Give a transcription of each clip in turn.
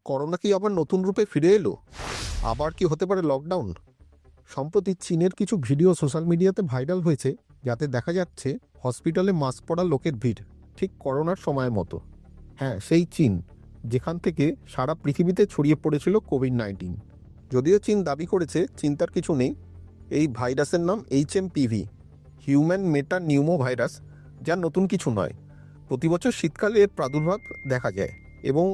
Corona কি আবার নতুন রূপে ফিরে এলো? আবার কি হতে পারে লকডাউন? সম্প্রতি চীনের কিছু ভিডিও সোশ্যাল মিডিয়াতে ভাইরাল হয়েছে, যাতে দেখা যাচ্ছে হসপিটালে মাস্ক পরা লোকের ভিড়, ঠিক করোনার সময়ের মতো। হ্যাঁ, সেই চীন, যেখান থেকে সারা পৃথিবীতে ছড়িয়ে পড়েছিল কোভিড-19। যদিও চীন দাবি করেছে চিন্তার কিছু নেই, এই ভাইরাসের নাম HMPV, হিউম্যান মেটা নিউমো ভাইরাস, যা নতুন কিছু নয়। প্রতি বছর শীতকালে এর প্রাদুর্ভাব দেখা যায় এবং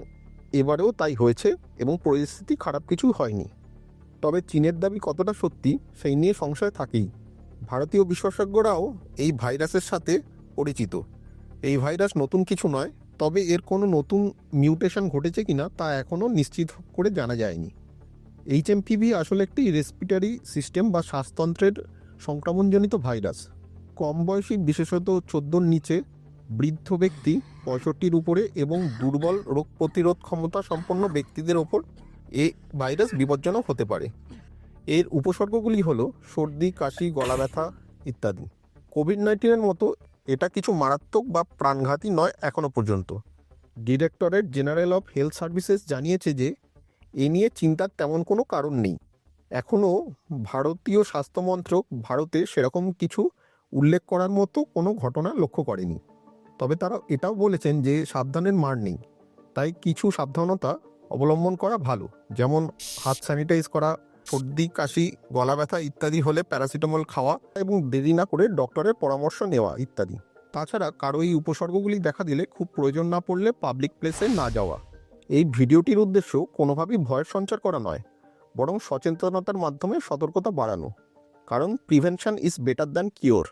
এবারেও তাই হয়েছে এবং পরিস্থিতি খারাপ কিছু হয়নি। তবে চীনের দাবি কতটা সত্যি সেই নিয়ে সংশয় থাকেই। ভারতীয় বিশেষজ্ঞরাও এই ভাইরাসের সাথে পরিচিত। এই ভাইরাস নতুন কিছু নয়, তবে এর কোনো নতুন মিউটেশন ঘটেছে কিনা তা এখনও নিশ্চিত করে জানা যায়নি। HMPV আসলে একটি রেসপিরেটরি সিস্টেম বা শ্বাসতন্ত্রের সংক্রমণজনিত ভাইরাস। কম বয়সী, বিশেষত 14-র নিচে, বৃদ্ধ ব্যক্তি, 65-র উপরে এবং দুর্বল রোগ প্রতিরোধ ক্ষমতা সম্পন্ন ব্যক্তিদের ওপর এই ভাইরাস বিপজ্জনক হতে পারে। এর উপসর্গগুলি হলো সর্দি, কাশি, গলা ব্যথা ইত্যাদি। কোভিড-19-এর মতো এটা কিছু মারাত্মক বা প্রাণঘাতী নয় এখনও পর্যন্ত। Directorate general of health services জানিয়েছে যে এ নিয়ে চিন্তার তেমন কোনো কারণ নেই। এখনও ভারতীয় স্বাস্থ্য মন্ত্রক ভারতে সেরকম কিছু উল্লেখ করার মতো কোনো ঘটনা লক্ষ্য করেনি। তবে তারা এটাও বলেছেন যে সাবধানের মার নেই, তাই কিছু সাবধানতা অবলম্বন করা ভালো, যেমন হাত স্যানিটাইজ করা, সর্দি, কাশি, গলা ব্যথা ইত্যাদি হলে প্যারাসিটামল খাওয়া এবং দেরি না করে ডক্টরের পরামর্শ নেওয়া ইত্যাদি। তাছাড়া কারো এই উপসর্গগুলি দেখা দিলে খুব প্রয়োজন না পড়লে পাবলিক প্লেসে না যাওয়া। এই ভিডিওটির উদ্দেশ্য কোনোভাবেই ভয়ের সঞ্চার করা নয়, বরং সচেতনতার মাধ্যমে সতর্কতা বাড়ানো। কারণ prevention is better than cure.